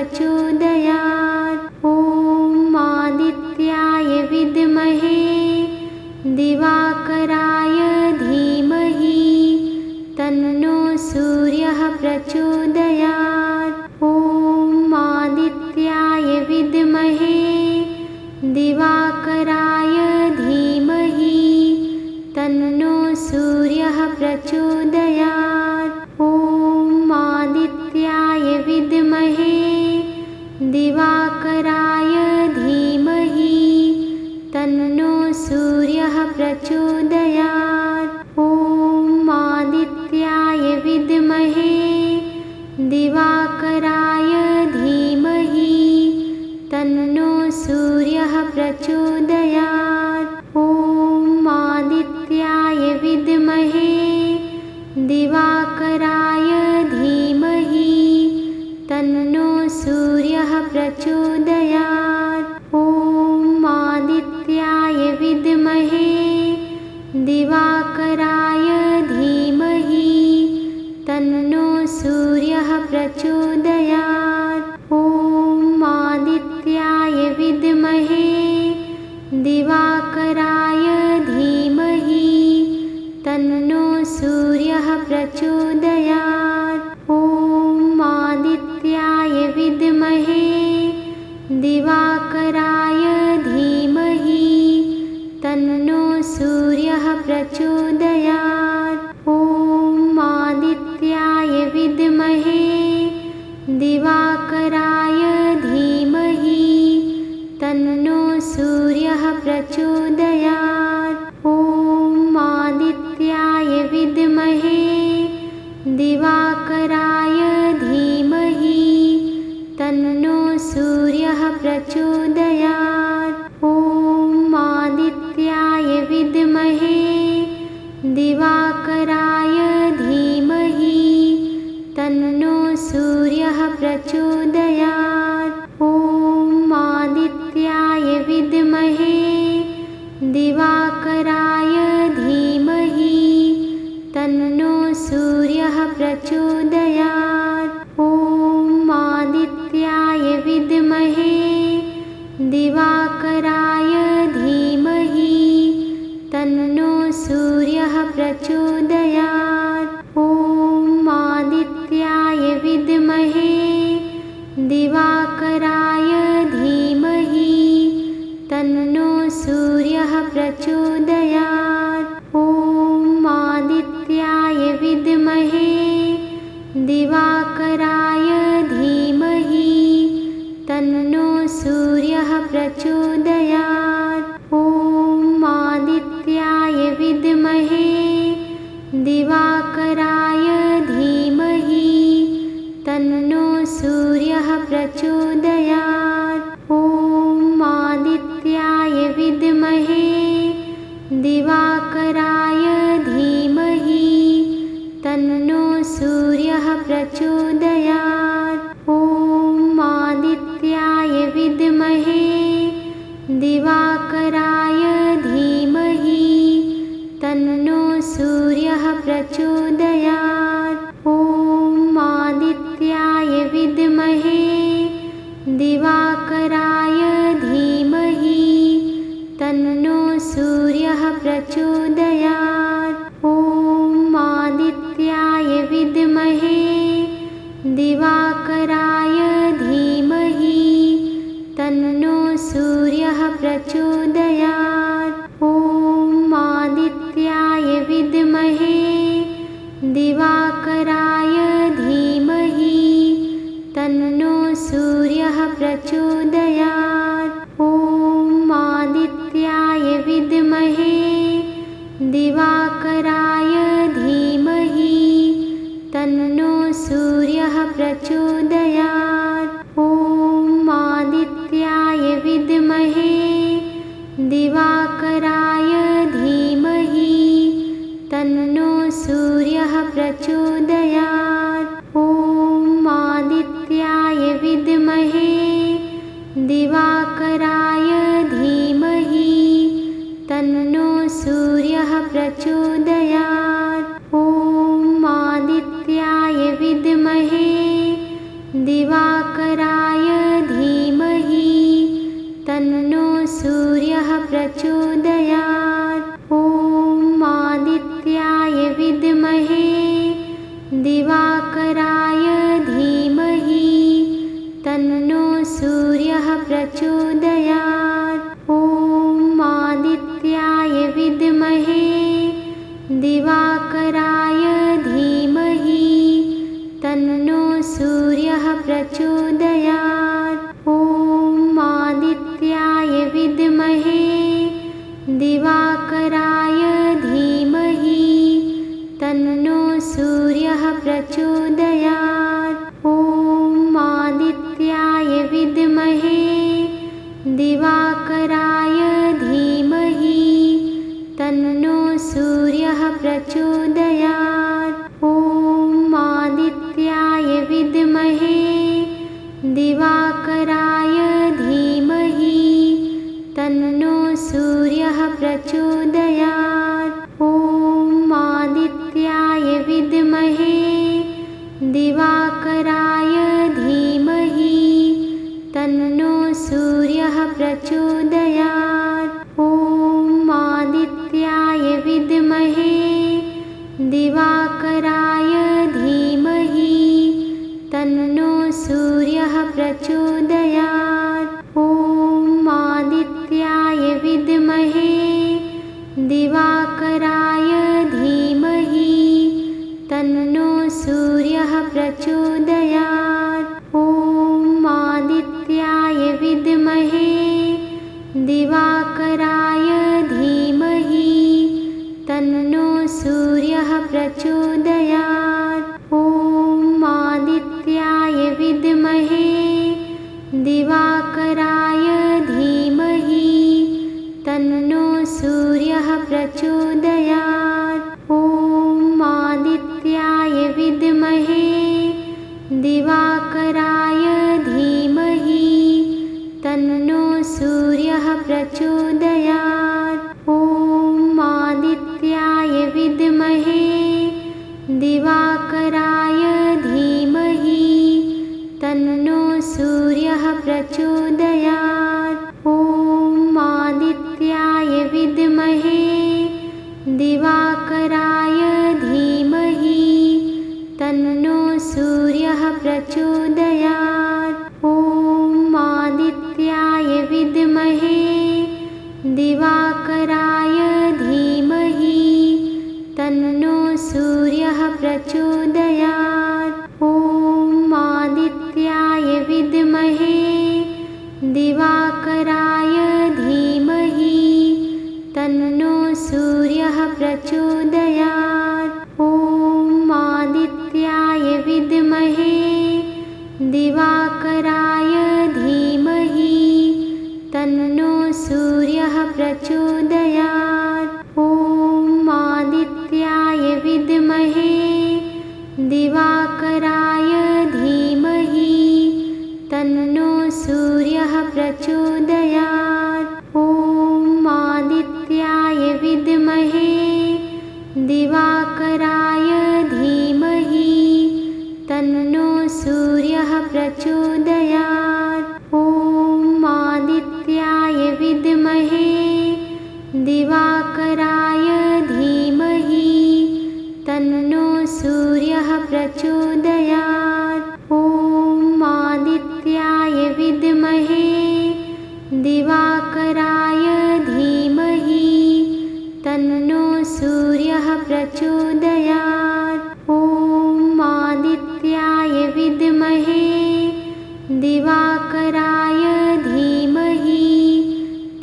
प्रचोदयात्। ॐ आदित्याय विद्महे दिवाकराय धीमहि तन्नो सूर्यः प्रचोदयात्। ॐ आदित्याय विद्महे दिवाकराय धीमहि तन्नो सूर्यः प्रचोदयात्। ॐ आदित्याय विद्महे दिवाकराय धीमहि तन्नो सूर्यः प्रचोदयात्। ॐ आदित्याय विद्महे दिवाकराय धीमहि तन्नो सूर्यः प्रचोदयात्। ॐ आदित्याय विद्महे दिवाकराय धीमहि तन्नो सूर्यः प्रचोदयात्। ॐ आदित्याय विद्महे दिवाकराय धीमहि तन्नो सूर्यः प्रचोदयात्। ॐ आदित्याय विद्महे दिवाकराय धीमहि तन्नो सूर्यः प्रचोदयात्। ॐ आदित्याय विद्महे दिवाकराय धीमहि तन्नो सूर्यः प्रचोदयात्। ॐ आदित्याय विद्महे दिवाकराय धीमहि तन्नो सूर्यः प्रचोदयात्। ॐ आदित्याय विद्महे दिवाकराय धीमहि तन्नो सूर्यः प्रचोदयात्। ॐ आदित्याय विद्महे दिवाकराय धीमहि तन्नो सूर्यः प्रचोदयात्। ॐ आदित्याय विद्महे दिवाकराय धीमहि तन्नो सूर्यः प्रचोदयात्। ॐ आदित्याय विद्महे दिवाकराय धीमहि तन्नो सूर्यः प्रचोदयात्। ॐ आदित्याय विद्महे दिवाकराय धीमहि तन्नो सूर्यः प्रचोदयात्। ॐ आदित्याय विद्महे दिवाकराय धीमहि तन्नो सूर्यः प्रचोदयात्। ॐ आदित्याय विद्महे दिवाकराय धीमहि तन्नो सूर्यः प्रचोदयात्। ॐ आदित्याय विद्महे दिवाकराय धीमहि तन्नो सूर्यः प्रचोदयात्। ॐ आदित्याय विद्महे दिवाकराय धीमहि तन्नो सूर्यः प्रचोदयात्। ॐ आदित्याय विद्महे दिवाकराय धीमहि तन्नो सूर्यः प्रचोदयात्। ॐ आदित्याय विद्महे दिवाकराय धीमहि तन्नो सूर्यः प्रचोदयात्। ॐ आदित्याय विद्महे दिवाकराय धीमहि तन्नो सूर्यः प्रचोदयात्। ॐ आदित्याय विद्महे दिवाकराय धीमहि तन्नो सूर्यः प्रचोदयात्। ॐ आदित्याय विद्महे दिवाकराय धीमहि तन्नो सूर्यः प्रचोदयात्। ॐ आदित्याय विद्महे दिवाकराय धीमहि तन्नो सूर्यः प्रचोदयात्। ॐ आदित्याय विद्महे दिवाकराय सूर्यः प्रचोदयात्। ॐ आदित्याय विद्महे दिवाकराय धीमहि तन्नो सूर्यः प्रचोदयात्। ॐ आदित्याय विद्महे दिवाकराय धीमहि तन्नो सूर्यः प्रचोदयात्। ॐ आदित्याय विद्महे दिवाकराय धीमहि तन्नो सूर्यः प्रचोदयात्। ॐ आदित्याय विद्महे दिवाकराय धीमहि तन्नो सूर्यः प्रचोदयात्। ॐ आदित्याय विद्महे दिवाकराय धीमहि तन्नो सूर्यः प्रचोदयात्। ॐ आदित्याय विद्महे दिवाकराय धीमहि तन्नो सूर्यः प्रचोदयात्। ॐ आदित्याय विद्महे दिवाकराय धीमहि तन्नो सूर्यः प्रचोदयात्। ॐ आदित्याय विद्महे दिवाकराय धीमहि तन्नो सूर्यः प्रचोदयात्। ॐ आदित्याय विद्महे दिवाकराय धीमहि तन्नो सूर्यः प्रचोदयात्। ॐ आदित्याय विद्महे दिवाकराय धीमहि तन्नो सूर्यः प्रचोदयात्। ॐ आदित्याय विद्महे दिवाकराय धीमहि तन्नो सूर्यः प्रचोदयात्। ॐ आदित्याय विद्महे दिवाकराय धीमहि तन्नो सूर्यः प्रचोदयात्। ॐ आदित्याय विद्महे दिवाकराय धीमहि तन्नो सूर्यः प्रचोदयात्। ॐ आदित्याय विद्महे दिवाकराय धीमहि तन्नो सूर्यः प्रचोदयात्। ॐ आदित्याय विद्महे दिवाकराय धीमहि तन्नो सूर्यः प्रचोदयात्। ॐ आदित्याय विद्महे दिवाकराय धीमहि तन्नो सूर्यः प्रचोदयात्। ॐ आदित्याय विद्महे दिवाकराय धीमहि तन्नो सूर्यः प्रचोदयात्। ॐ आदित्याय विद्महे दिवाकराय धीमहि तन्नो सूर्यः प्रचोदयात्। ॐ आदित्याय विद्महे दिवाकराय धीमहि तन्नो सूर्यः प्रचोदयात्। ॐ आदित्याय विद्महे दिवाकराय धीमहि तन्नो सूर्यः प्रचोदयात्। ॐ आदित्याय विद्महे दिवाकराय धीमहि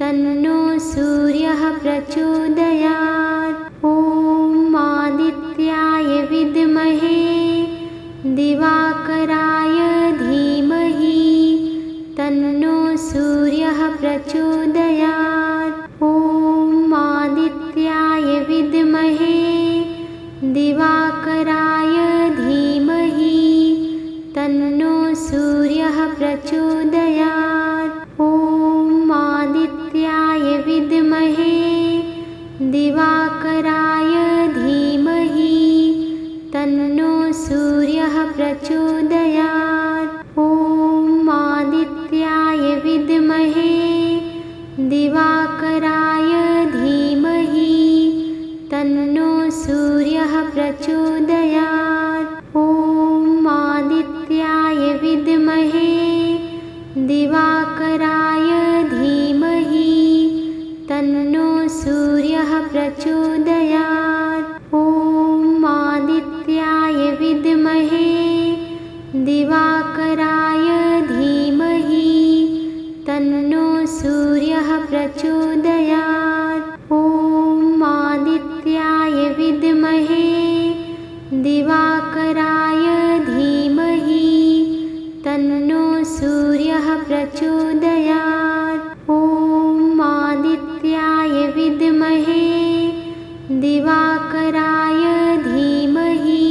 तन्नो सूर्यः प्रचोदयात्। ॐ आदित्याय विद्महे दिवाकराय धीमहि तन्नो सूर्यः प्रचोदयात्। ॐ आदित्याय विद्महे दिवाकराय धीमहि तन्नो सूर्यः प्रचोदयात्। ॐ आदित्याय विद्महे दिवाकराय प्रचोदयात्। ॐ आदित्याय विद्महे दिवाकराय धीमहि तन्नो सूर्यः प्रचोदयात्। ॐ आदित्याय विद्महे दिवाकराय धीमहि तन्नो सूर्यः प्रचोदयात्। ॐ आदित्याय विद्महे दिवाकराय धीमहि तन्नो सूर्यः प्रचोदयात्। ॐ आदित्याय विद्महे दिवाकराय धीमहि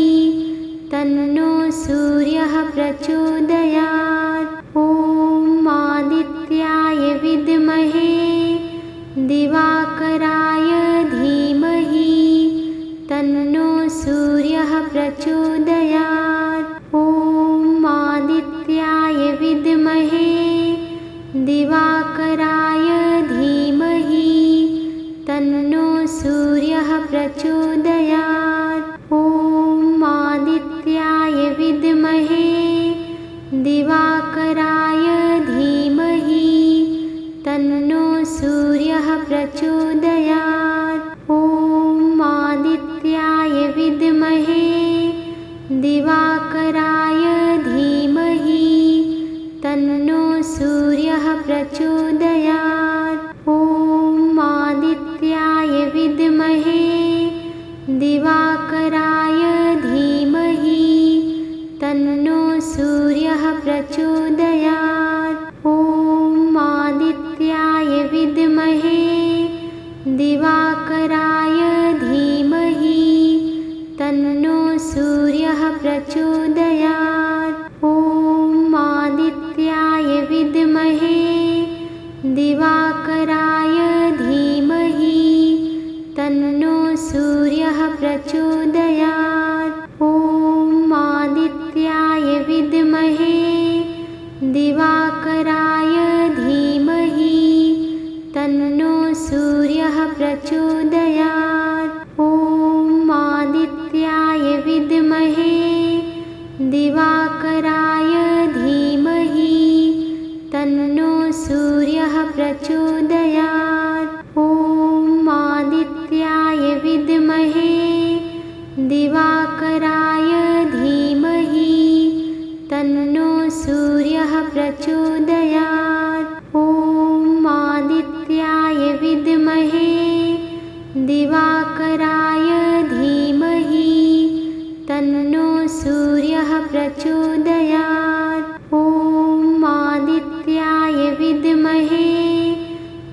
तन्नो सूर्यः प्रचोदयात्। ॐ आदित्याय विद्महे दिवाकराय धीमहि तन्नो सूर्यः प्रचोदयात्। ॐ आदित्याय विद्महे दिवाकराय धीमहि तन्नो सूर्यः प्रचोदयात्। ॐ आदित्याय विद्महे दिवाकराय धीमहि तन्नो सूर्यः प्रचोदयात्। ॐ आदित्याय विद्महे दिवाकराय धीमहि तन्नो सूर्यः प्रचोदयात्। ॐ आदित्याय विद्महे दिवाकराय धीमहि तन्नो सूर्यः प्रचोदयात्। ॐ आदित्याय विद्महे दिवाकराय धीमहि तन्नो सूर्यः प्रचोदयात्। ॐ आदित्याय विद्महे दिवाकराय धीमहि तन्नो सूर्यः प्रचोदयात्। ॐ आदित्याय विद्महे दिवाकराय धीमहि तन्नो सूर्यः प्रचोदयात्। ॐ आदित्याय विद्महे दिवाकराय धीमहि तन्नो सूर्यः प्रचोदयात्। ॐ आदित्याय विद्महे दिवाकराय धीमहि तन्नो सूर्यः प्रचोदयात्। ॐ आदित्याय विद्महे दिवाकराय धीमहि तन्नो सूर्यः प्रचोदयात्। ॐ आदित्याय विद्महे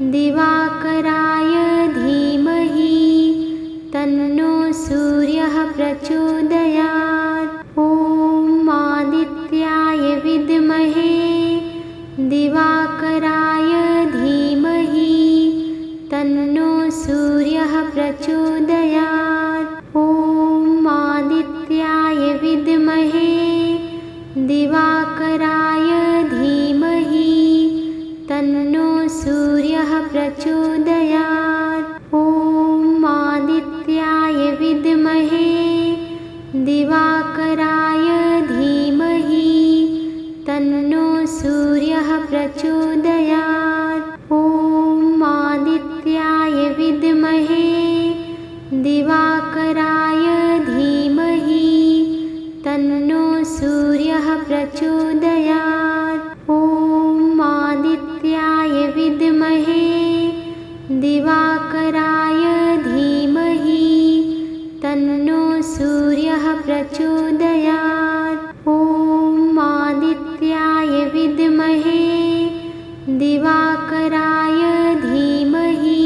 दिवाकराय धीमहि तन्नो सूर्यः प्रचोदयात्। ॐ आदित्याय विद्महे दिवाकराय धीमहि तन्नो सूर्यः प्रचोदयात्। ॐ आदित्याय विद्महे दिवाकराय धीमहि तन्नो सूर्यः प्रचोदयात्। ॐ आदित्याय विद्महे दिवाकराय धीमहि तन्नो सूर्यः प्रचोदयात्। ॐ आदित्याय विद्महे दिवाकराय धीमहि तन्नो सूर्यः प्रचोदयात्। ॐ आदित्याय विद्महे दिवाकराय धीमहि तन्नो सूर्यः प्रचोदयात्। ॐ आदित्याय विद्महे दिवाकराय धीमहि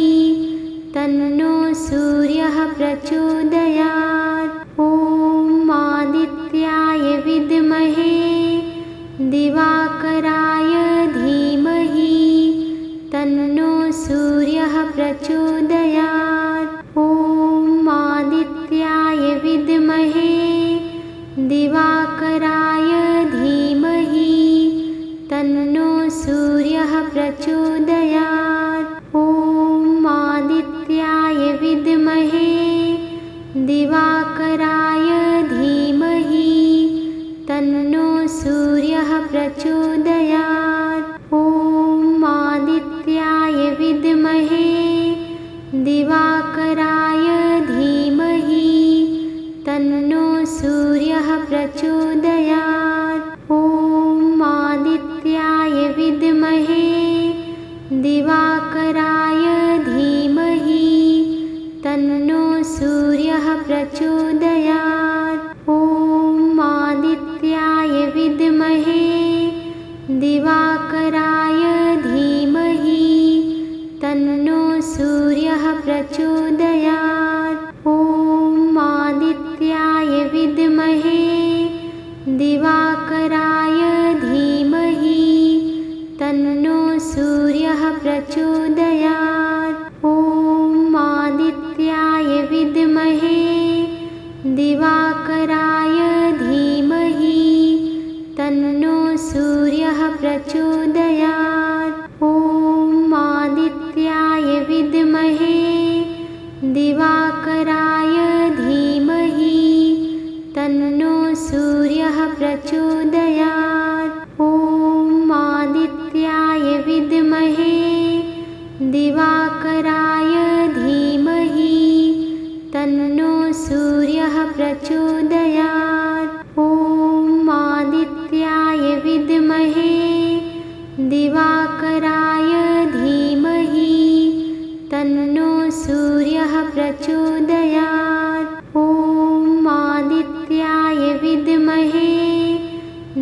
तन्नो सूर्यः प्रचोदयात्। ॐ आदित्याय विद्महे दिवाकराय धीमहि तन्नो सूर्यः प्रचोदयात्। ॐ आदित्याय विद्महे दिवाकराय धीमहि तन्नो सूर्यः प्रचोदयात्। ॐ आदित्याय विद्महे दिवाकराय प्रचोदयात्। ॐ आदित्याय विद्महे दिवाकराय धीमहि तन्नो सूर्यः प्रचोदयात्। ॐ आदित्याय विद्महे दिवाकराय धीमहि तन्नो सूर्यः प्रचोदयात्। ॐ आदित्याय विद्महे दिवाकराय धीमहि तन्नो सूर्यः प्रचोदयात्। ॐ आदित्याय विद्महे दिवाकराय धीमहि तन्नो सूर्यः प्रचोदयात्। ॐ आदित्याय विद्महे दिवाकराय धीमहि तन्नो सूर्यः प्रचोदयात्। ॐ आदित्याय विद्महे दिवाकराय धीमहि तन्नो सूर्यः प्रचोदयात्। ॐ आदित्याय विद्महे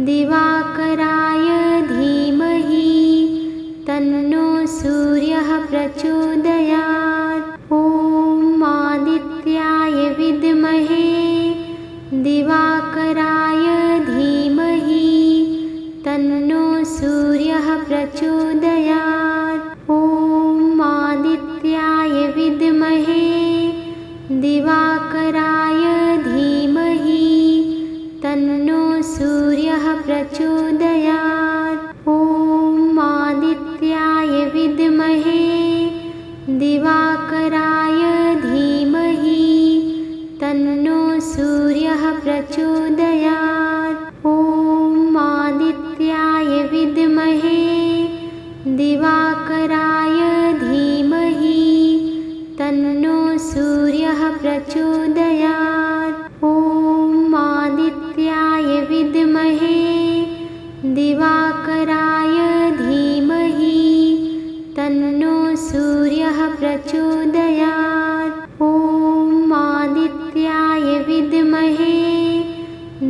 दिवाकराय धीमहि तन्नो सूर्यः प्रचोदयात्। ॐ आदित्याय विद्महे दिवाकराय धीमहि तन्नो सूर्यः प्रचोदयात्। ॐ आदित्याय विद्महे दिवाकराय धीमहि तन्नो सूर्यः प्रचोदयात्। ॐ आदित्याय विद्महे दिवाकराय धीमहि तन्नो सूर्यः प्रचोदयात्। ॐ आदित्याय विद्महे दिवाकराय धीमहि तन्नो सूर्यः प्रचोदयात्। ॐ आदित्याय विद्महे दिवाकराय धीमहि तन्नो सूर्यः प्रचोदयात्। ॐ आदित्याय विद्महे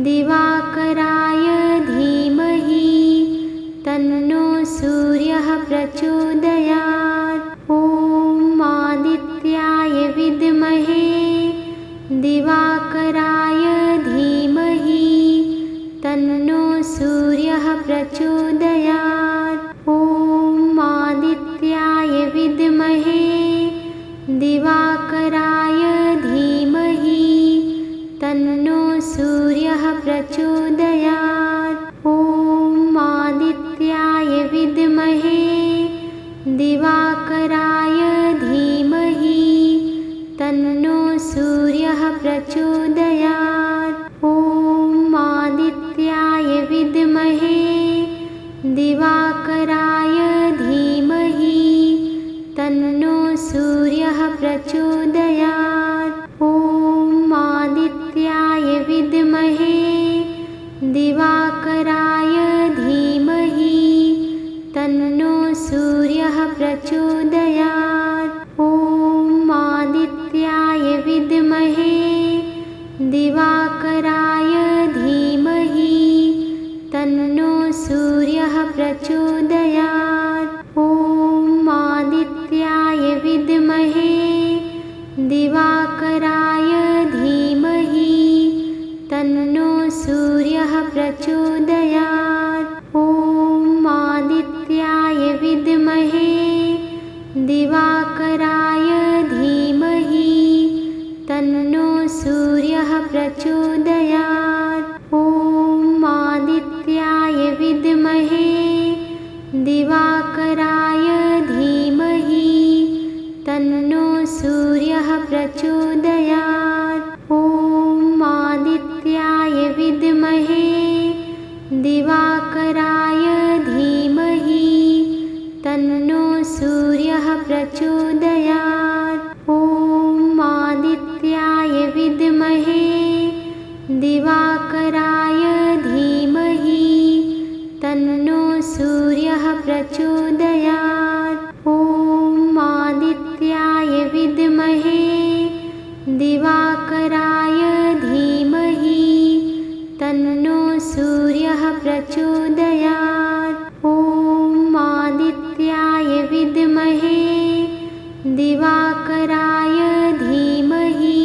दिवाकराय धीमहि तन्नो सूर्यः प्रचोदयात्। ॐ आदित्याय विद्महे दिवाकराय धीमहि तन्नो सूर्यः प्रचोदयात्। ॐ आदित्याय विद्महे दिवाकराय धीमहि तन्नो सूर्यः प्रचोदयात्। ॐ आदित्याय विद्महे दिवाकराय धीमहि तन्नो सूर्यः प्रचोदयात्। ॐ आदित्याय विद्महे दिवाकराय धीमहि तन्नो सूर्यः प्रचोदयात्। ॐ आदित्याय विद्महे दिवाकराय धीमहि तन्नो सूर्यः प्रचोदयात्। ॐ आदित्याय विद्महे दिवाकराय धीमहि तन्नो सूर्यः प्रचोदयात्। ॐ आदित्याय विद्महे दिवाकराय धीमहि तन्नो सूर्यः प्रचोदयात्। ॐ आदित्याय विद्महे दिवाकराय धीमहि तन्नो सूर्यः प्रचोदयात्। ॐ आदित्याय विद्महे दिवाकराय धीमहि तन्नो सूर्यः प्रचोदयात्। ॐ आदित्याय विद्महे दिवाकराय धीमहि तन्नो सूर्यः प्रचोदयात्। ॐ आदित्याय विद्महे दिवाकराय धीमहि तन्नो सूर्यः प्रचोदयात्। ॐ आदित्याय विद्महे दिवाकराय प्रचोदयात्। ॐ आदित्याय विद्महे दिवाकराय धीमहि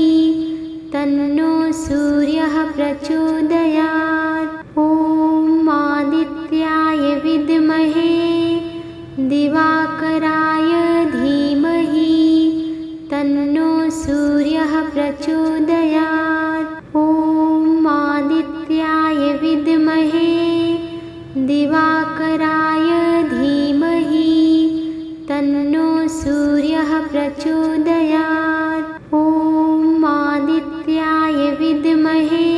तन्नो सूर्यः प्रचोदयात्। ॐ आदित्याय विद्महे दिवाकराय धीमहि तन्नो सूर्यः प्रचोदयात्। ॐ आदित्याय विद्महे दिवाकराय धीमहि तन्नो सूर्यः प्रचोदयात्। ॐ आदित्याय विद्महे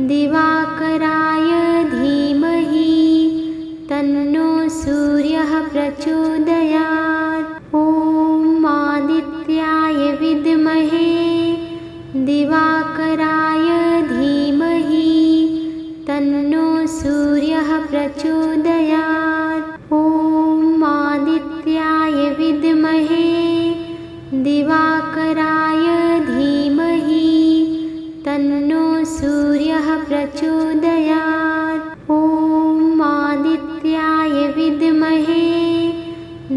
दिवाकराय धीमहि तन्नो सूर्यः प्रचोदयात्। ॐ आदित्याय विद्महे दिवाकराय धीमहि तन्नो सूर्यः प्रचोदयात्। ॐ आदित्याय विद्महे दिवाकराय धीमहि तन्नो सूर्यः प्रचोदयात्। ॐ आदित्याय विद्महे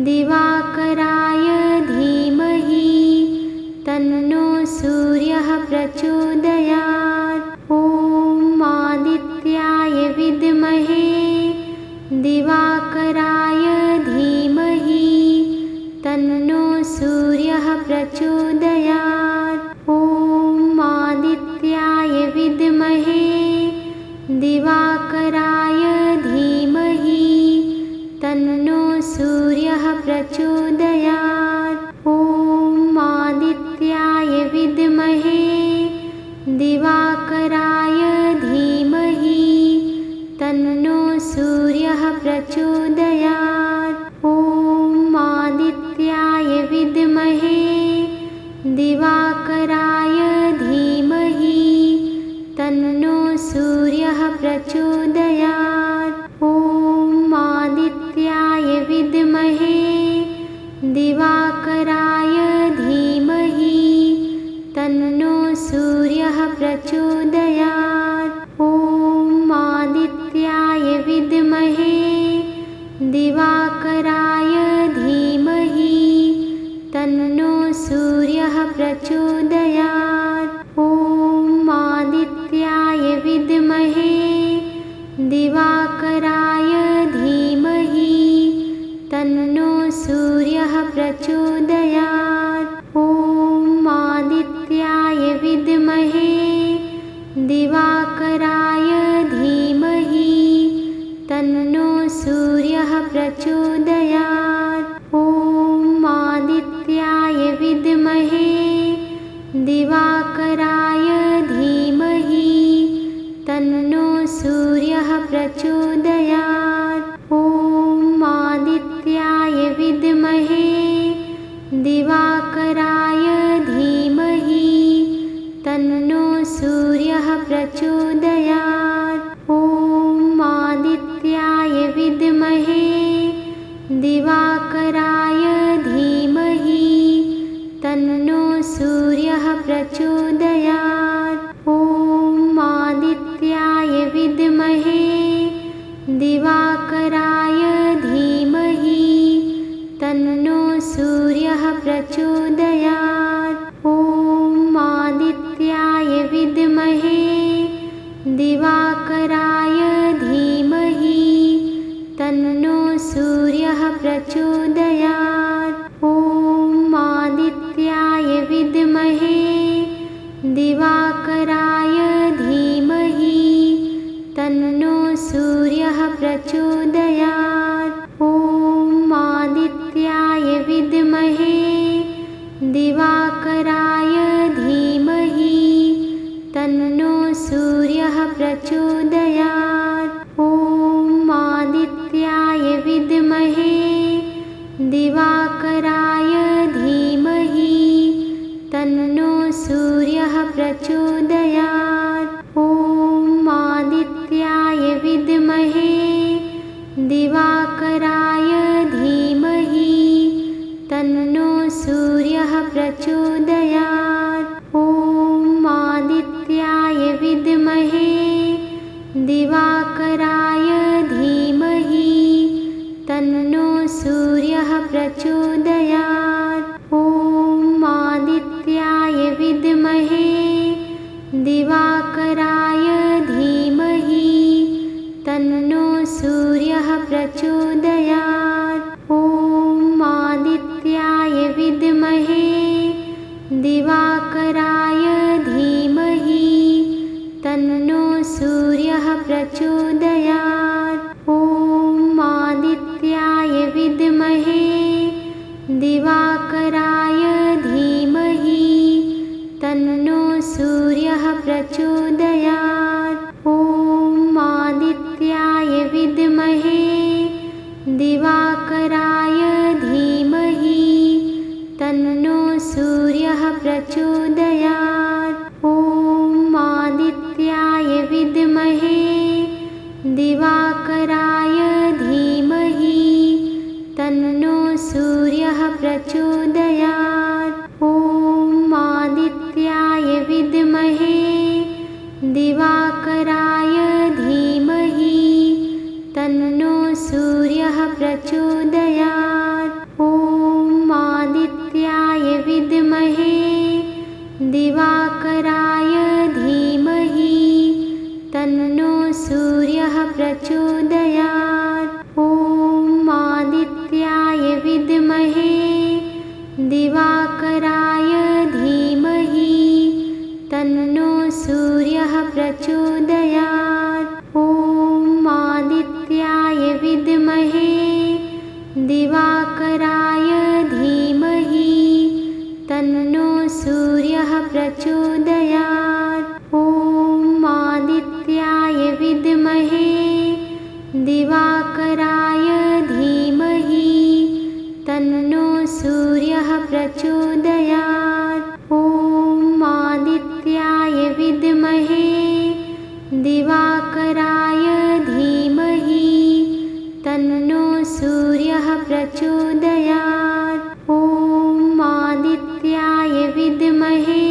दिवाकराय धीमहि तन्नो सूर्यः प्रचोदयात्। ॐ आदित्याय विद्महे दिवाकराय धीमहि तन्नो सूर्यः प्रचोदयात्। ॐ आदित्याय विद्महे दिवाकराय धीमहि तन्नो सूर्यः प्रचोदयात्। ॐ आदित्याय विद्महे दिवाकराय धीमहि तन्नो सूर्यः प्रचोदयात्। ॐ आदित्याय विद्महे दिवाकराय धीमहि तन्नो सूर्यः प्रचोदयात्। ॐ आदित्याय विद्महे दिवाकराय धीमहि तन्नो सूर्यः प्रचोदयात्। ॐ आदित्याय विद्महे दिवाकराय धीमहि तन्नो सूर्यः प्रचोदयात्। ॐ आदित्याय विद्महे दिवाकराय धीमहि तन्नो सूर्यः प्रचोदयात्। ॐ आदित्याय विद्महे दिवाकराय धीमहि तन्नो सूर्यः प्रचोदयात्। ॐ आदित्याय विद्महे दिवाकराय धीमहि तन्नो सूर्यः प्रचोदयात्। ॐ आदित्याय विद्महे दिवाकराय धीमहि तन्नो सूर्यः प्रचोदयात्। ॐ आदित्याय विद्महे दिवाकराय धीमहि तन्नो सूर्यः प्रचोदयात्। ॐ आदित्याय विद्महे दिवाकराय धीमहि तन्नो सूर्यः प्रचोदयात्। ॐ आदित्याय विद्महे दिवाकराय धीमहि तन्नो सूर्यः प्रचोदयात्। ॐ आदित्याय विद्महे दिवाकराय धीमहि तन्नो सूर्यः प्रचोदयात्। ॐ आदित्याय विद्महे दिवाकराय धीमहि तन्नो सूर्यः प्रचोदयात्। ॐ आदित्याय विद्महे दिवाकराय धीमहि तन्नो सूर्यः प्रचोदयात्। ॐ आदित्याय विद्महे दिवाकराय धीमहि तन्नो सूर्यः प्रचोदयात्। ॐ आदित्याय विद्महे दिवाकराय सूर्यः प्रचोदयात्। ॐ आदित्याय विद्महे दिवाकराय धीमहि तन्नो सूर्यः प्रचोदयात्। ॐ आदित्याय विद्महे दिवाकराय धीमहि तन्नो सूर्यः प्रचोदयात्। ॐ आदित्याय विद्महे दिवाकराय धीमहि तन्नो सूर्यः प्रचोदयात्। ॐ आदित्याय विद्महे दिवाकराय धीमहि तन्नो सूर्यः प्रचोदयात्। ॐ आदित्याय विद्महे दिवाकराय धीमहि तन्नो सूर्यः प्रचोदयात्। ॐ आदित्याय विद्महे दिवाकराय धीमहि तन्नो सूर्यः प्रचोदयात्। ॐ आदित्याय विद्महे दिवाकराय धीमहि तन्नो सूर्यः प्रचोदयात्। ॐ आदित्याय विद्महे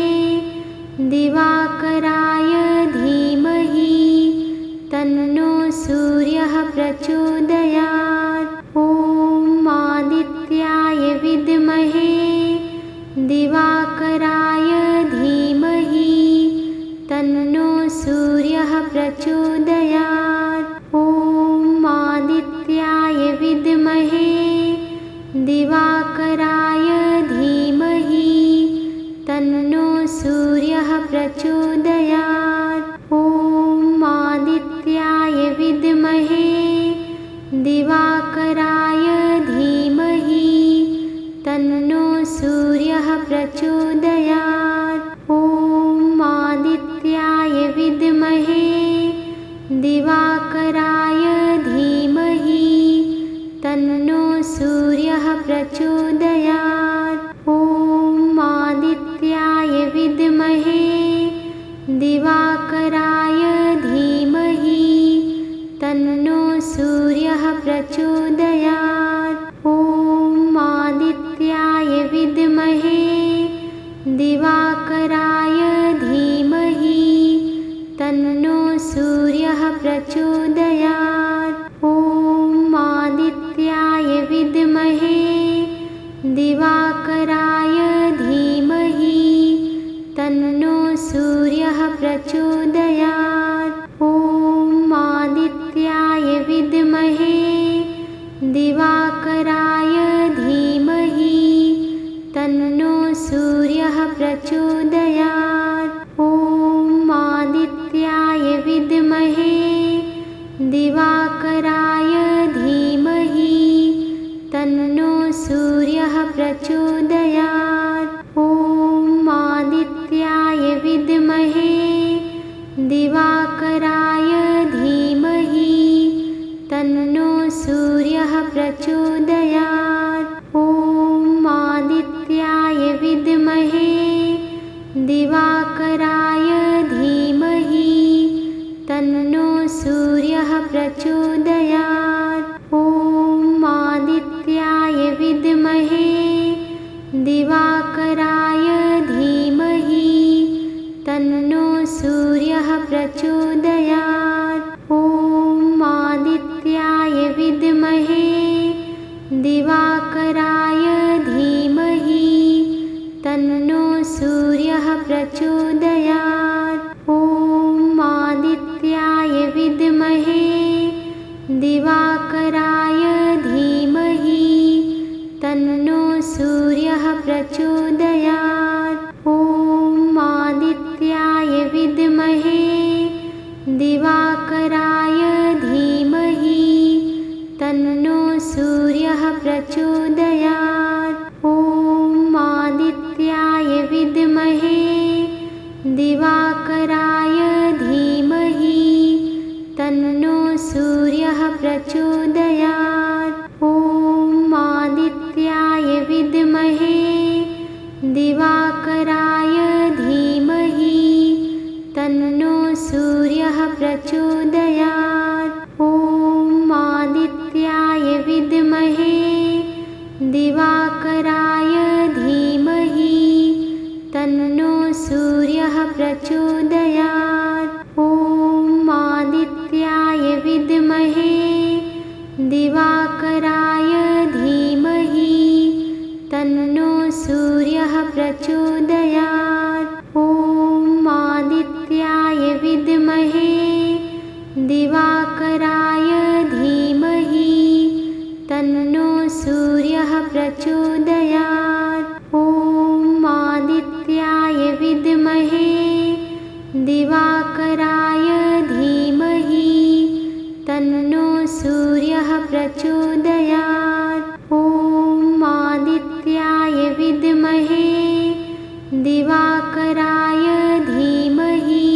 दिवाकराय धीमहि तन्नो सूर्यः प्रचोदयात्। ॐ आदित्याय विद्महे दिवाकराय धीमहि तन्नो सूर्यः प्रचोदयात्। ॐ आदित्याय विद्महे दिवाकराय धीमहि तन्नो सूर्यः प्रचोदयात्। ॐ आदित्याय विद्महे दिवाकराय धीमहि तन्नो सूर्यः प्रचोदयात्। ॐ आदित्याय विद्महे दिवाकराय धीमहि तन्नो सूर्यः प्रचोदयात्। ॐ आदित्याय विद्महे दिवाकराय धीमहि तन्नो सूर्यः प्रचोदयात्। ॐ आदित्याय विद्महे दिवाकराय धीमहि तन्नो सूर्यः प्रचोदयात्। ॐ आदित्याय विद्महे दिवाकराय धीमहि तन्नो सूर्यः प्रचोदयात्। ॐ आदित्याय विद्महे दिवाकराय धीमहि तन्नो सूर्यः प्रचोदयात्। ॐ आदित्याय विद्महे दिवाकराय धीमहि तन्नो सूर्यः प्रचोदयात्। ॐ आदित्याय विद्महे दिवाकराय धीमहि तन्नो सूर्यः प्रचोदयात्। ॐ आदित्याय विद्महे दिवाकराय धीमहि तन्नो सूर्यः प्रचोदयात्। ॐ आदित्याय विद्महे दिवाकराय धीमहि तन्नो सूर्यः प्रचोदयात्। ॐ आदित्याय विद्महे दिवाकराय धीमहि तन्नो सूर्यः प्रचोदयात्। ॐ आदित्याय विद्महे दिवाकराय धीमहि तन्नो सूर्यः प्रचोदयात्। ॐ आदित्याय विद्महे दिवाकराय धीमहि तन्नो सूर्यः प्रचोदयात्। ॐ आदित्याय विद्महे दिवाकराय धीमहि तन्नो सूर्यः प्रचोदयात्। ॐ आदित्याय विद्महे दिवाकराय धीमहि तन्नो सूर्यः प्रचोदयात्। ॐ आदित्याय विद्महे दिवाकराय धीमहि तन्नो सूर्यः प्रचोदयात्। ॐ आदित्याय विद्महे दिवाकराय धीमहि तन्नो सूर्यः प्रचोदयात्। ॐ आदित्याय विद्महे दिवाकराय धीमहि तन्नो सूर्यः प्रचोदयात्। ॐ आदित्याय विद्महे दिवाकराय धीमहि तन्नो सूर्यः प्रचोदयात्। ॐ आदित्याय विद्महे दिवाकराय धीमहि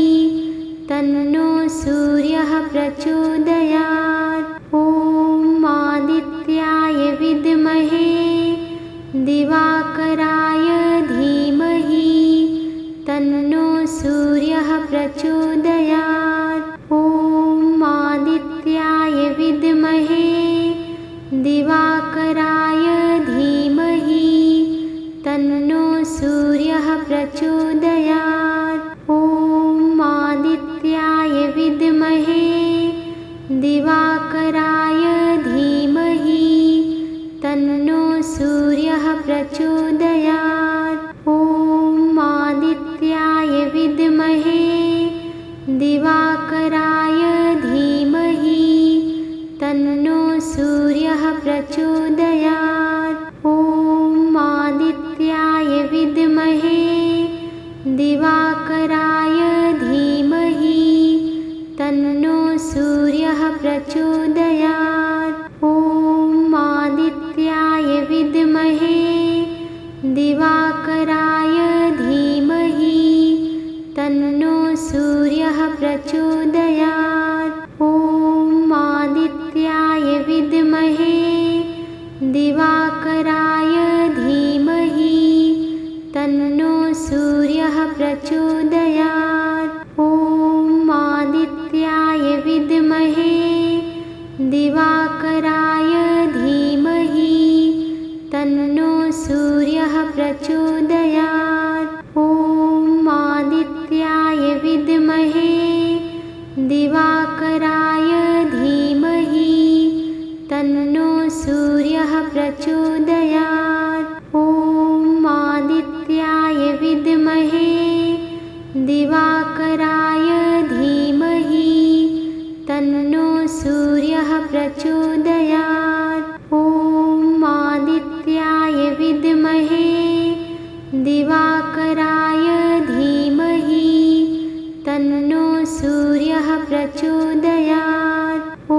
तन्नो सूर्यः प्रचोदयात्। ॐ आदित्याय विद्महे दिवाकराय धीमहि तन्नो सूर्यः प्रचोदयात्। ॐ आदित्याय विद्महे दिवाकराय धीमहि तन्नो सूर्यः प्रचोदयात्। ॐ आदित्याय विद्महे दिवाकराय धीमहि तन्नो सूर्यः प्रचोदयात्। ॐ आदित्याय विद्महे दिवाकराय धीमहि तन्नो सूर्यः प्रचोदयात्। ॐ आदित्याय विद्महे दिवाकराय धीमहि तन्नो सूर्यः प्रचोदयात्। ॐ आदित्याय विद्महे दिवाकराय धीमहि तन्नो सूर्यः प्रचोदयात्। ॐ आदित्याय विद्महे दिवाकराय धीमहि तन्नो सूर्यः प्रचोदयात्। ॐ आदित्याय विद्महे दिवाकराय धीमहि तन्नो सूर्यः प्रचोदयात्। ॐ आदित्याय विद्महे दिवाकराय धीमहि तन्नो सूर्यः प्रचोदयात्। ॐ आदित्याय विद्महे दिवाकराय धीमहि तन्नो सूर्यः प्रचोदयात्। ॐ आदित्याय विद्महे दिवाकराय धीमहि तन्नो सूर्यः प्रचोदयात्। ॐ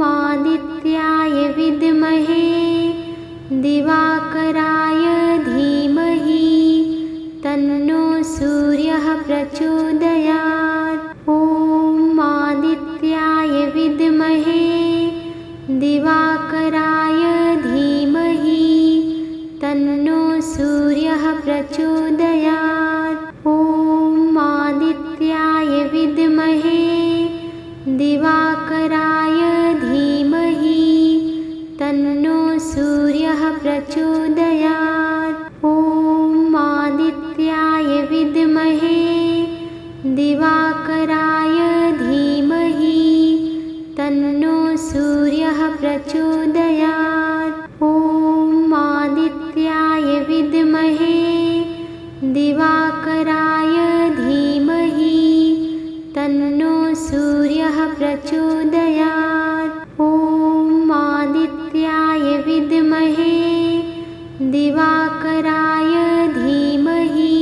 आदित्याय विद्महे दिवाकराय धीमहि तन्नो सूर्यः प्रचोदयात्। ॐ आदित्याय विद्महे दिवाकराय धीमहि तन्नो सूर्यः प्रचोदयात्। ॐ आदित्याय विद्महे दिवाकराय धीमहि तन्नो सूर्यः प्रचोदयात्। ॐ आदित्याय विद्महे दिवाकराय धीमहि तन्नो सूर्यः प्रचोदयात्। ॐ आदित्याय विद्महे दिवाकराय धीमहि तन्नो सूर्यः प्रचोदयात्। ॐ आदित्याय विद्महे दिवाकराय धीमहि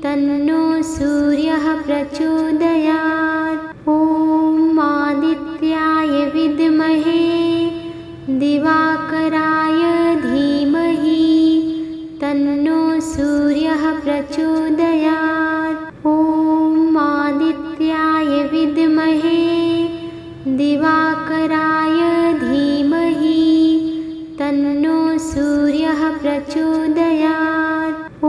तन्नो सूर्यः प्रचोदयात्। ॐ आदित्याय विद्महे दिवाकराय धीमहि तन्नो सूर्यः प्रचोदयात्। ॐ आदित्याय विद्महे दिवाकराय धीमहि तन्नो सूर्यः प्रचोदयात्। ॐ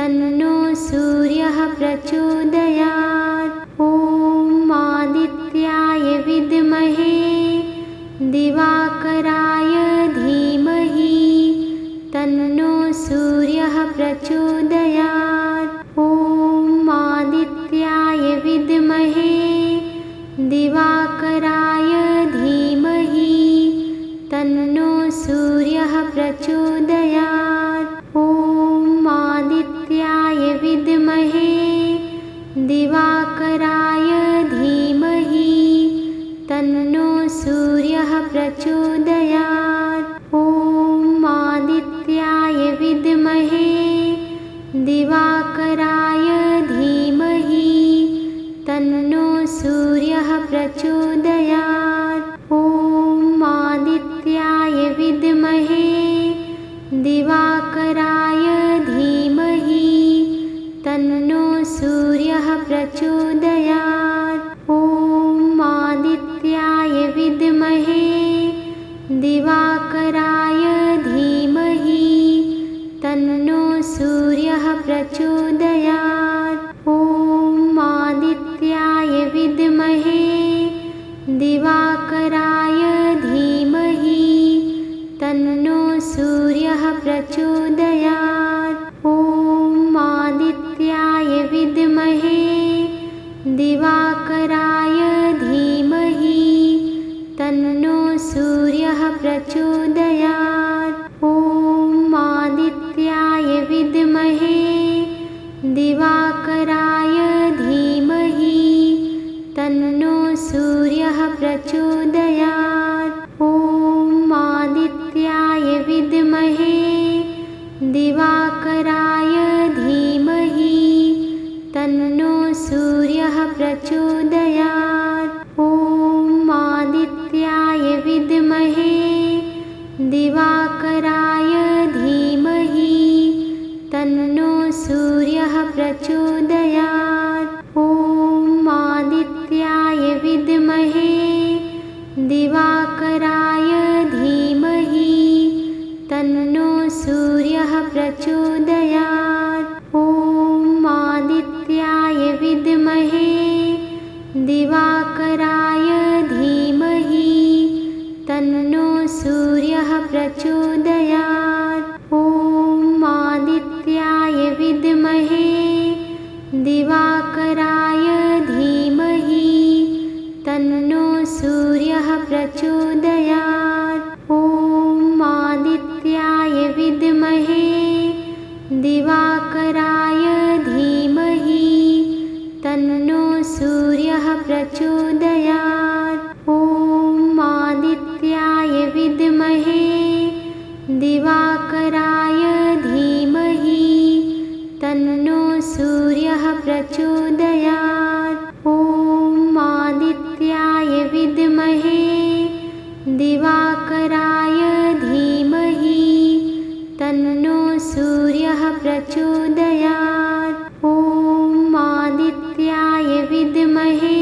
तन्नो सूर्यः प्रचोदयात्। ॐ आदित्याय विद्महे दिवाकराय धीमहि तन्नो सूर्यः प्रचोदयात्। ॐ आदित्याय विद्महे दिवाकराय धीमहि तन्नो सूर्यः प्रचोदयात्। ॐ आदित्याय विद्महे दिवाकराय धीमहि तन्नो सूर्यः प्रचोदयात्। ॐ आदित्याय विद्महे दिवाकराय धीमहि तन्नो सूर्यः प्रचोदयात्। ॐ आदित्याय विद्महे दिवाकराय धीमहि तन्नो सूर्यः प्रचोदयात्। ॐ आदित्याय विद्महे दिवाकराय धीमहि तन्नो सूर्यः प्रचोदयात्। ॐ आदित्याय विद्महे दिवाकराय धीमहि तन्नो सूर्यः प्रचोदयात्। ॐ आदित्याय विद्महे दिवाकराय धीमहि तन्नो सूर्यः प्रचोदयात्। ॐ आदित्याय विद्महे दिवाकराय धीमहि तन्नो सूर्यः प्रचोदयात्। ॐ आदित्याय विद्महे दिवाकराय धीमहि तन्नो सूर्यः प्रचोदयात्। ॐ आदित्याय विद्महे दिवाकराय धीमहि तन्नो सूर्यः प्रचोदयात्। ॐ आदित्याय विद्महे दिवाकराय धीमहि तन्नो सूर्यः प्रचोदयात्। ॐ आदित्याय विद्महे दिवाकराय धीमहि तन्नो सूर्यः प्रचोदयात्। ॐ आदित्याय विद्महे दिवाकराय धीमहि तन्नो सूर्यः प्रचोदयात्। ॐ आदित्याय विद्महे दिवाकराय धीमहि तन्नो सूर्यः प्रचोदयात्। ॐ आदित्याय विद्महे दिवाकराय धीमहि तन्नो सूर्यः प्रचोदयात्। ॐ आदित्याय विद्महे दिवाकराय धीमहि तन्नो सूर्यः प्रचोदयात्। ॐ आदित्याय विद्महे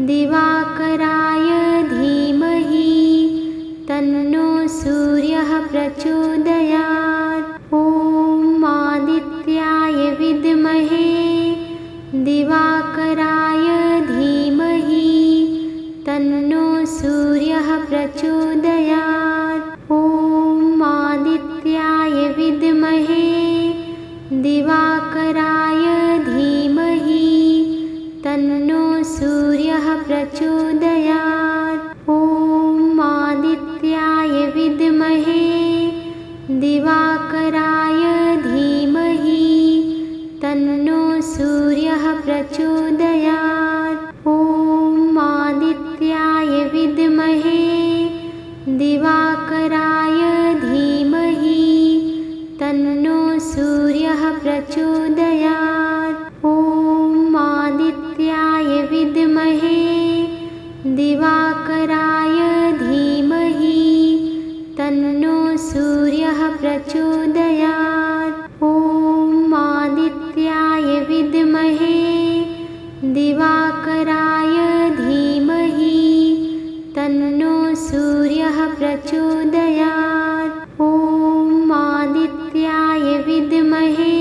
दिवाकराय धीमहि तन्नो सूर्यः प्रचोदयात्। ॐ आदित्याय विद्महे दिवाकराय धीमहि तन्नो सूर्यः प्रचोदयात्। ॐ आदित्याय विद्महे दिवाकराय धीमहि तन्नो सूर्यः प्रचोदयात्। ॐ आदित्याय विद्महे दिवाकराय धीमहि तन्नो सूर्यः प्रचोदयात्। ॐ आदित्याय विद्महे दिवाकराय धीमहि तन्नो सूर्यः प्रचोदयात्। ॐ आदित्याय विद्महे दिवाकराय धीमहि तन्नो सूर्यः प्रचोदयात्। ॐ आदित्याय विद्महे दिवाकराय धीमहि तन्नो सूर्यः प्रचोदयात्। ॐ आदित्याय विद्महे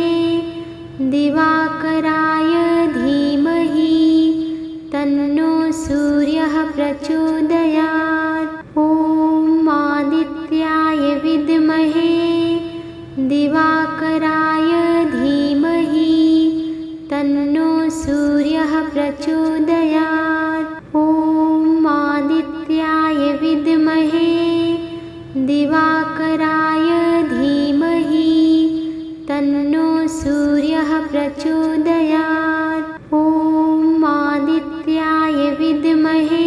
प्रचोदयात्। ॐ आदित्याय विद्महे दिवाकराय धीमहि तन्नो सूर्यः प्रचोदयात्। ॐ आदित्याय विद्महे दिवाकराय धीमहि तन्नो सूर्यः प्रचोदयात्। ॐ आदित्याय विद्महे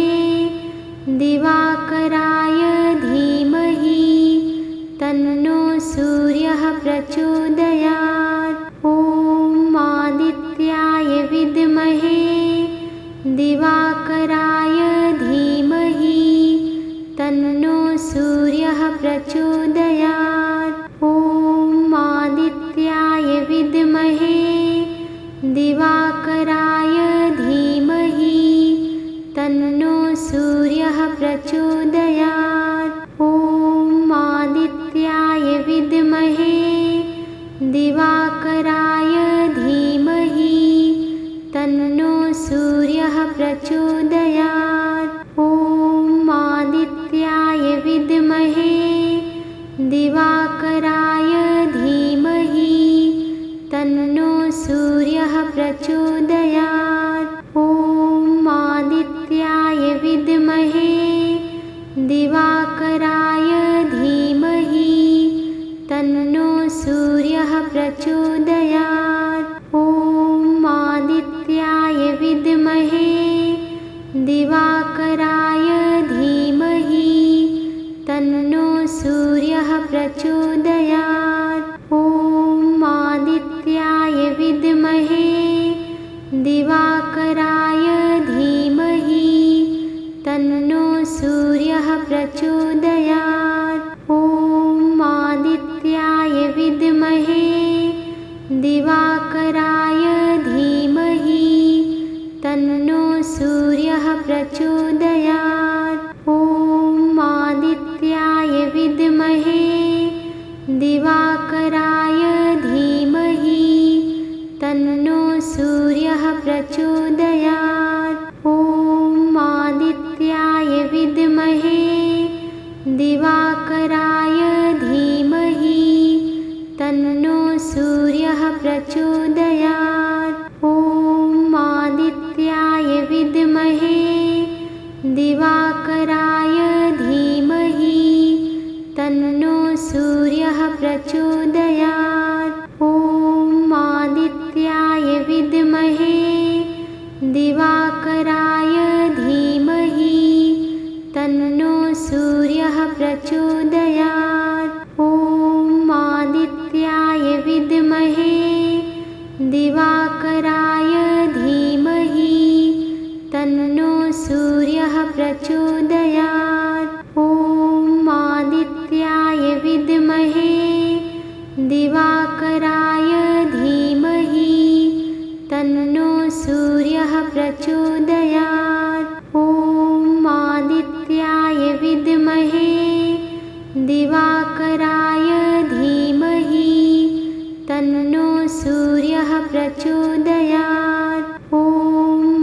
दिवाकराय धीमहि तन्नो सूर्यः प्रचोदयात्। ॐ आदित्याय विद्महे दिवाकराय धीमहि तन्नो सूर्यः प्रचोदयात्। ॐ आदित्याय विद्महे दिवाकराय धीमहि तन्नो सूर्यः प्रचोदयात्। ॐ आदित्याय विद्महे दिवाकराय धीमहि तन्नो सूर्यः प्रचोदयात्। ॐ आदित्याय विद्महे दिवाकराय धीमहि तन्नो सूर्यः प्रचोदयात्। ॐ आदित्याय विद्महे दिवाकराय धीमहि तन्नो सूर्यः प्रचोदयात्। ॐ आदित्याय विद्महे दिवाकराय धीमहि तन्नो सूर्यः प्रचोदयात्। ॐ आदित्याय विद्महे दिवाकराय धीमहि तन्नो सूर्यः प्रचोदयात्। ॐ आदित्याय विद्महे दिवाकराय धीमहि तन्नो सूर्यः प्रचोदयात्। ॐ आदित्याय विद्महे दिवाकराय धीमहि तन्नो सूर्यः प्रचोदयात्। ॐ आदित्याय विद्महे दिवाकराय धीमहि तन्नो सूर्यः प्रचोदयात्। ॐ आदित्याय विद्महे दिवाकराय धीमहि तन्नो सूर्यः प्रचोदयात्। ॐ आदित्याय विद्महे दिवाकराय धीमहि तन्नो सूर्यः प्रचोदयात्। ॐ आदित्याय विद्महे दिवाकराय धीमहि तन्नो सूर्यः प्रचोदयात्। ॐ आदित्याय विद्महे दिवाकराय धीमहि तन्नो सूर्यः प्रचोदयात्। ॐ आदित्याय विद्महे दिवाकराय धीमहि तन्नो सूर्यः प्रचोदयात्। ॐ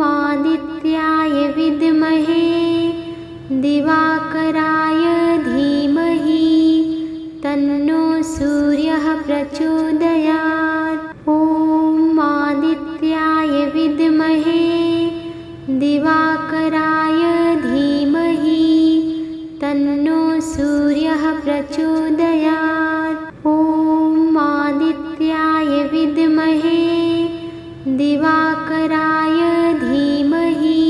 आदित्याय विद्महे दिवाकराय धीमहि तन्नो सूर्यः प्रचोदयात्। ॐ आदित्याय विद्महे दिवाकराय धीमहि तन्नो सूर्यः प्रचोदयात्। ॐ आदित्याय विद्महे दिवाकराय धीमहि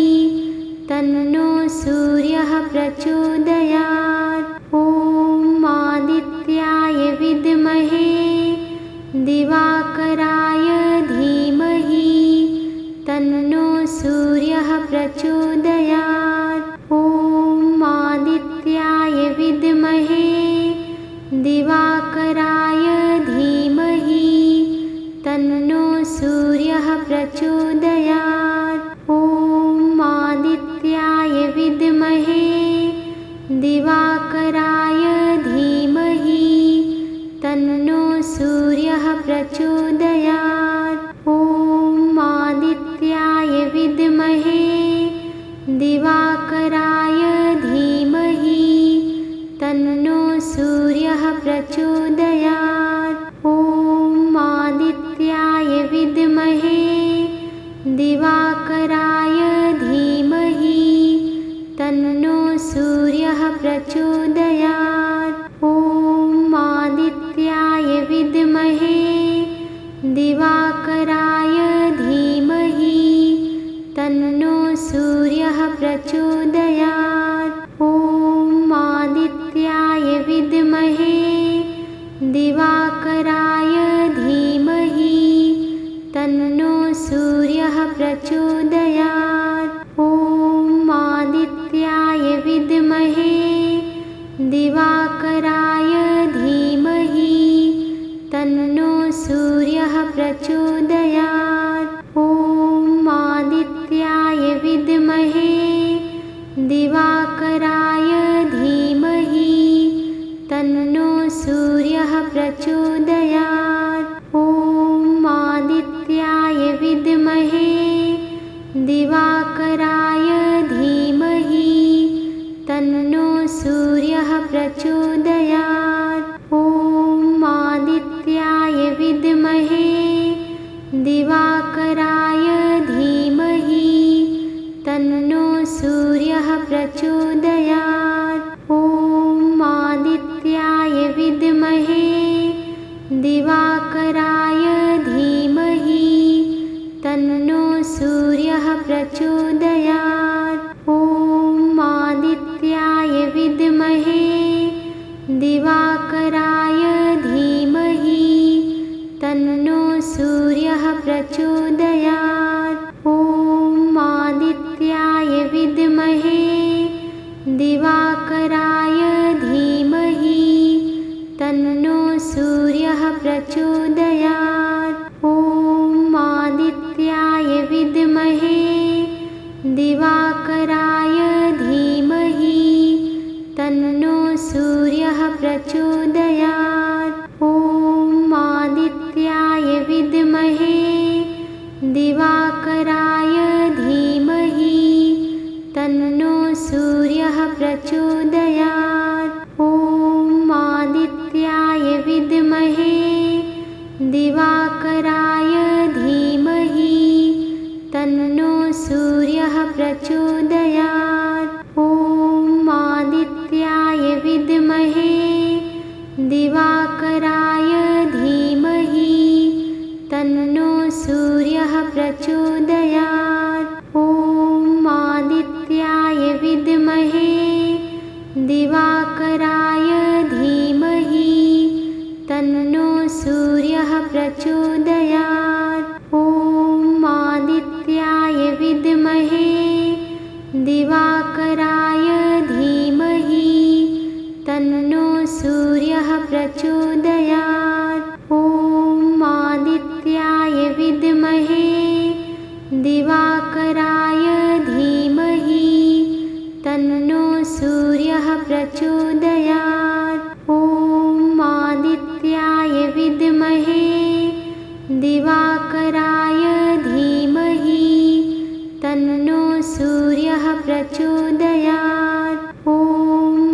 तन्नो सूर्यः प्रचोदयात्। ॐ आदित्याय विद्महे दिवाकराय धीमहि तन्नो सूर्यः प्रचोदयात्। ॐ आदित्याय विद्महे दिवाकराय धीमहि तन्नो सूर्यः प्रचोदयात्। ॐ आदित्याय विद्महे दिवाकराय धीमहि तन्नो सूर्यः प्रचोदयात्। ॐ आदित्याय विद्महे दिवाकराय प्रचोदयात्। ॐ आदित्याय विद्महे दिवाकराय धीमहि तन्नो सूर्यः प्रचोदयात्। ॐ आदित्याय विद्महे दिवाकराय धीमहि तन्नो सूर्यः प्रचोदयात्। ॐ आदित्याय विद्महे दिवाकराय धीमहि तन्नो सूर्यः प्रचोदयात्। ॐ आदित्याय विद्महे दिवाकराय धीमहि तन्नो सूर्यः प्रचोदयात्। ॐ आदित्याय विद्महे दिवाकराय धीमहि तन्नो सूर्यः प्रचोदयात्। ॐ आदित्याय विद्महे दिवाकराय धीमहि तन्नो सूर्यः प्रचोदयात्। ॐ आदित्याय विद्महे दिवाकराय धीमहि तन्नो सूर्यः प्रचोदयात्। ॐ आदित्याय विद्महे दिवाकराय धीमहि तन्नो सूर्यः प्रचोदयात्। ॐ आदित्याय विद्महे दिवाकराय धीमहि तन्नो सूर्यः प्रचोदयात्। ॐ आदित्याय विद्महे दिवाकराय धीमहि तन्नो सूर्यः प्रचोदयात्। ॐ आदित्याय विद्महे दिवाकराय धीमहि तन्नो सूर्यः प्रचोदयात्। ॐ आदित्याय विद्महे दिवाकराय धीमहि तन्नो सूर्यः प्रचोदयात्। ॐ आदित्याय विद्महे दिवाकराय धीमहि तन्नो सूर्यः प्रचोदयात्। ॐ आदित्याय विद्महे दिवाकराय धीमहि तन्नो सूर्यः प्रचोदयात्। ॐ आदित्याय विद्महे दिवाकराय धीमहि तन्नो सूर्यः प्रचोदयात्। ॐ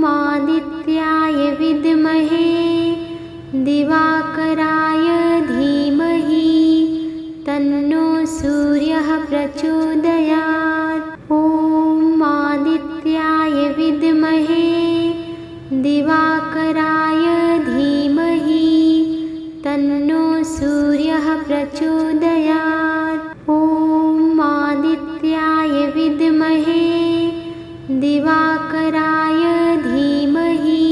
आदित्याय विद्महे दिवाकराय धीमहि तन्नो सूर्यः प्रचोदयात्। ॐ आदित्याय विद्महे दिवाकराय धीमहि तन्नो सूर्यः प्रचोदयात्। ॐ आदित्याय विद्महे दिवाकराय धीमहि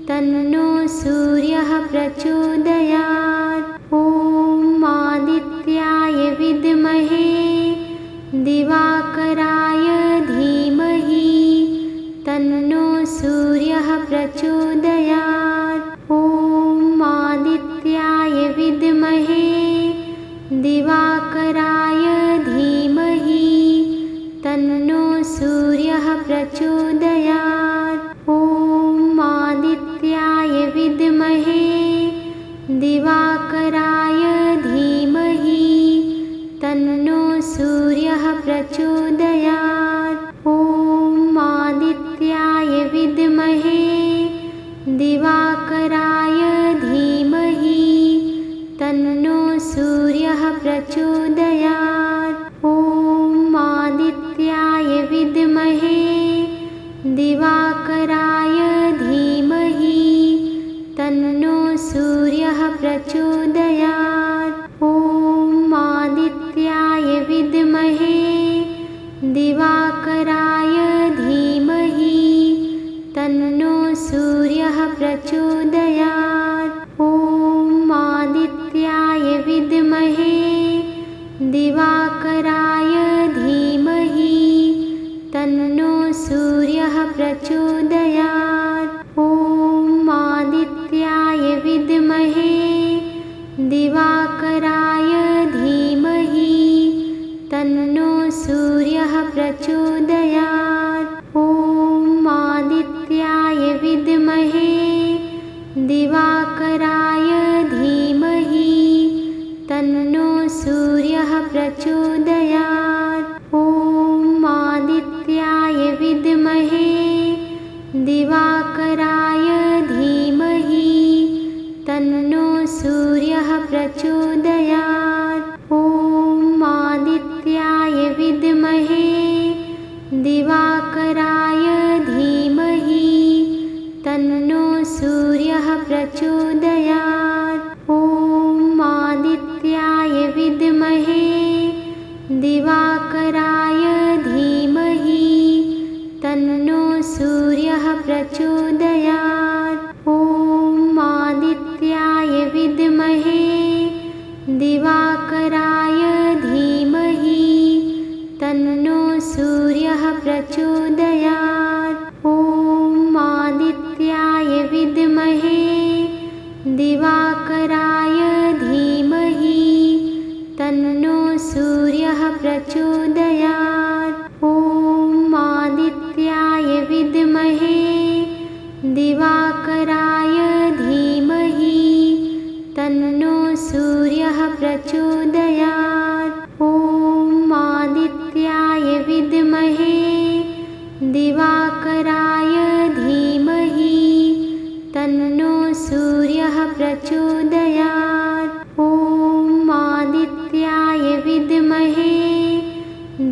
तन्नो सूर्यः प्रचोदयात्। ॐ आदित्याय विद्महे दिवाकराय धीमहि तन्नो सूर्यः प्रचोदयात्। ॐ आदित्याय विद्महे दिवाकराय धीमहि तन्नो सूर्यः प्रचोदयात्। ॐ आदित्याय विद्महे दिवाकराय धीमहि तन्नो सूर्यः प्रचोदयात्। ॐ आदित्याय विद्महे दिवाकराय धीमहि तन्नो सूर्यः प्रचोदयात्। ॐ आदित्याय विद्महे दिवाकराय धीमहि तन्नो सूर्यः प्रचोदयात्। ॐ आदित्याय विद्महे दिवाकराय धीमहि तन्नो सूर्यः प्रचोदयात्। ॐ आदित्याय विद्महे दिवाकराय सूर्यः प्रचोदयात्। ॐ आदित्याय विद्महे दिवाकराय धीमहि तन्नो सूर्यः प्रचोदयात्। ॐ आदित्याय विद्महे दिवाकराय धीमहि तन्नो सूर्यः प्रचोदयात्। ॐ आदित्याय विद्महे दिवाकराय धीमहि तन्नो सूर्यः प्रचोदयात्। ॐ आदित्याय विद्महे दिवाकराय धीमहि तन्नो सूर्यः प्रचोदयात्। ॐ आदित्याय विद्महे दिवाकराय धीमहि तन्नो सूर्यः प्रचोदयात्। ॐ आदित्याय विद्महे दिवाकराय धीमहि तन्नो सूर्यः प्रचोदयात्। ॐ आदित्याय विद्महे दिवाकराय धीमहि तन्नो सूर्यः प्रचोदयात्। ॐ आदित्याय विद्महे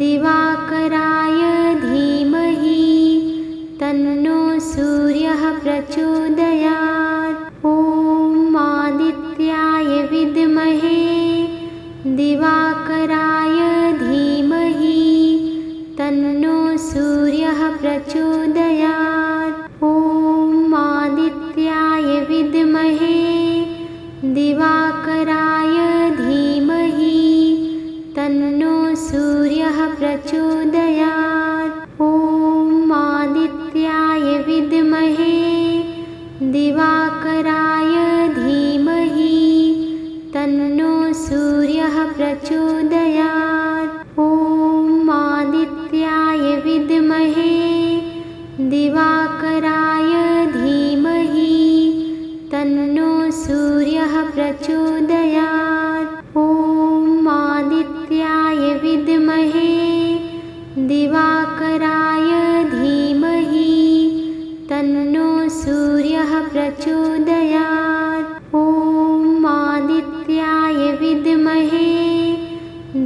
दिवाकराय धीमहि तन्नो सूर्यः प्रचोदयात्। ॐ आदित्याय विद्महे दिवाकराय धीमहि तन्नो सूर्यः प्रचोदयात्। ॐ आदित्याय विद्महे दिवाकराय धीमहि तन्नो सूर्यः प्रचोदयात्। ॐ आदित्याय विद्महे दिवाकराय धीमहि तन्नो सूर्यः प्रचोदयात्। ॐ आदित्याय विद्महे दिवाकराय धीमहि तन्नो सूर्यः प्रचोदयात्। ॐ आदित्याय विद्महे दिवाकराय धीमहि तन्नो सूर्यः प्रचोदयात्। ॐ आदित्याय विद्महे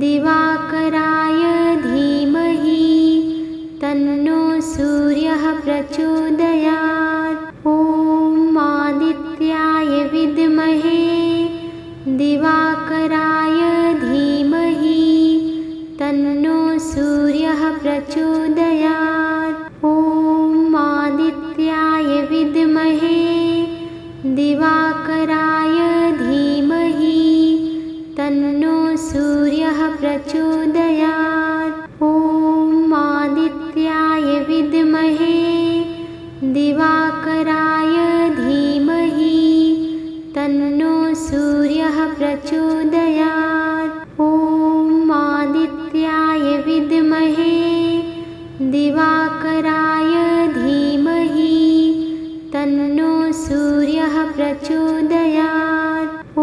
दिवाकराय धीमहि तन्नो सूर्यः प्रचोदयात्। ॐ आदित्याय विद्महे दिवाकराय धीमहि तन्नो सूर्यः प्रचोदयात्। ॐ आदित्याय विद्महे दिवाकराय धीमहि तन्नो सूर्यः प्रचोदयात्। ॐ आदित्याय विद्महे दिवाकराय धीमहि तन्नो सूर्यः प्रचोदयात्। ॐ आदित्याय विद्महे दिवाकराय धीमहि तन्नो सूर्यः प्रचोदयात्। ॐ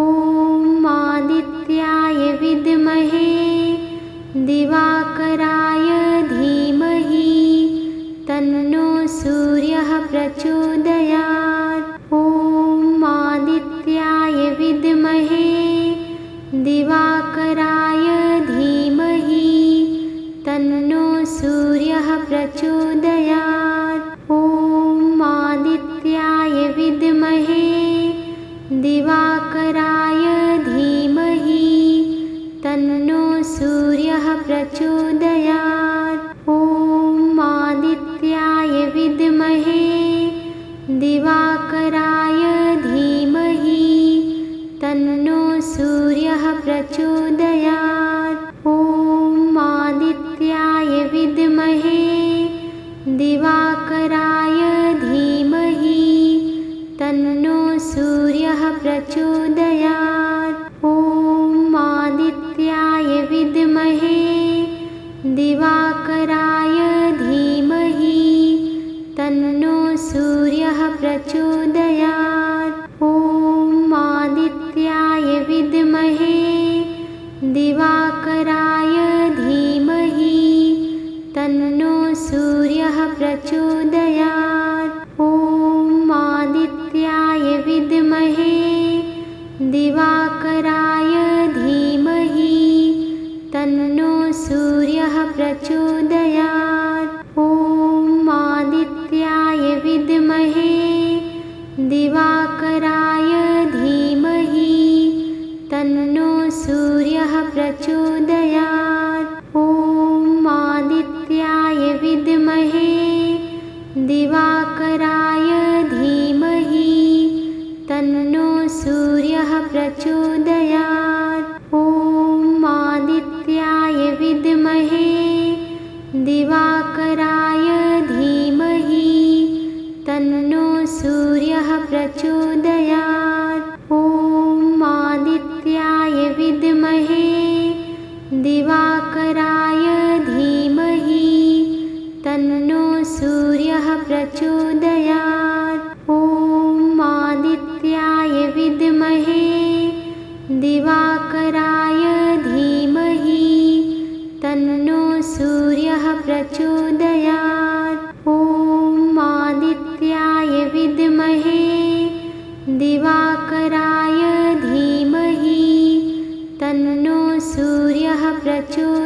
आदित्याय विद्महे दिवाकराय धीमहि तन्नो सूर्यः प्रचोदयात्। ॐ आदित्याय विद्महे दिवाकराय धीमहि तन्नो सूर्यः प्रचोदयात्। ॐ आदित्याय विद्महे दिवाकराय धीमहि तन्नो सूर्यः प्रचोदयात्। ॐ आदित्याय विद्महे दिवाकराय धीमहि तन्नो सूर्यः प्रचोदयात्। ॐ आदित्याय विद्महे दिवाकराय धीमहि तन्नो सूर्यः प्रचोदयात्। ॐ आदित्याय विद्महे दिवाकराय धीमहि तन्नो सूर्यः प्रचोदयात्। ॐ आदित्याय विद्महे दिवाकराय धीमहि तन्नो सूर्यः प्रचोदयात्। ॐ आदित्याय विद्महे दिवाकराय धीमहि तन्नो सूर्यः प्रचोदयात्। ॐ आदित्याय विद्महे दिवाकराय धीमहि तन्नो सूर्यः प्रचोदयात्। ॐ आदित्याय विद्महे दिवाकराय धीमहि तन्नो सूर्यः प्रचोदयात्। ॐ आदित्याय विद्महे दिवाकराय धीमहि तन्नो सूर्यः प्रचोदयात्। ॐ आदित्याय विद्महे दिवाकराय धीमहि तन्नो सूर्यः प्रचोदयात्। ॐ आदित्याय विद्महे दिवाकराय धीमहि तन्नो सूर्यः प्रचोदयात्। ॐ आदित्याय विद्महे दिवाकराय धीमहि तन्नो सूर्यः प्रचोदयात्।